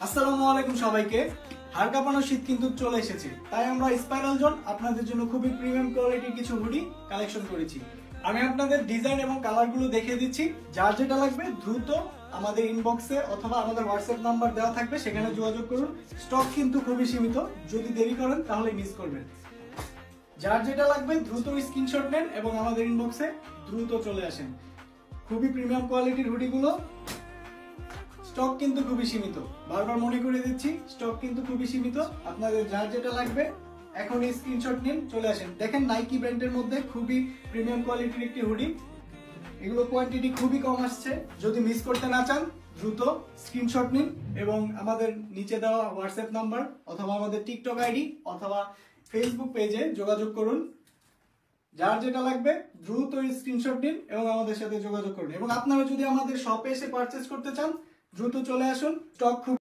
আসসালামু আলাইকুম সবাইকে। হাড় কাঁপানো শীত কিন্তু চলে এসেছে, তাই আমরা স্পাইরাল জোন আপনাদের জন্য খুবই প্রিমিয়াম কোয়ালিটির কিছু হুডি কালেকশন করেছি। আমি আপনাদের ডিজাইন এবং কালারগুলো দেখিয়ে দিচ্ছি। যার যেটা লাগবে দ্রুত আমাদের ইনবক্সে অথবা আমাদের হোয়াটসঅ্যাপ নাম্বার দেওয়া থাকবে, সেখানে যোগাযোগ করুন। স্টক কিন্তু খুবই সীমিত, যদি দেরি করেন তাহলে মিস করবেন। যার যেটা লাগবে দ্রুত স্ক্রিনশট নেন এবং আমাদের ইনবক্সে দ্রুত চলে আসেন। খুবই প্রিমিয়াম কোয়ালিটির হুডিগুলো, স্টক কিন্তু খুবই সীমিত। বারবার মনে করে দিচ্ছি, স্টক কিন্তু খুবই সীমিত। আপনাদের যার যেটা লাগবে এখন স্ক্রিনশট নিন, চলে আসেন। দেখেন নাইকি ব্র্যান্ডের মধ্যে খুবই প্রিমিয়াম কোয়ালিটির একটি হুডি। এগুলো কোয়ান্টিটি খুবই কম আসছে, যদি মিস করতে না চান দ্রুত স্ক্রিনশট নিন এবং আমাদের নিচে দেওয়া হোয়াটসঅ্যাপ নাম্বার অথবা আমাদের টিকটক আইডি অথবা ফেসবুক পেজে যোগাযোগ করুন। যার যেটা লাগবে দ্রুত স্ক্রিনশট নিন এবং আমাদের সাথে যোগাযোগ করুন। এবং আপনারা যদি আমাদের শপে এসে পারচেজ করতে চান দ্রুত চলে আসুন, স্টক খুব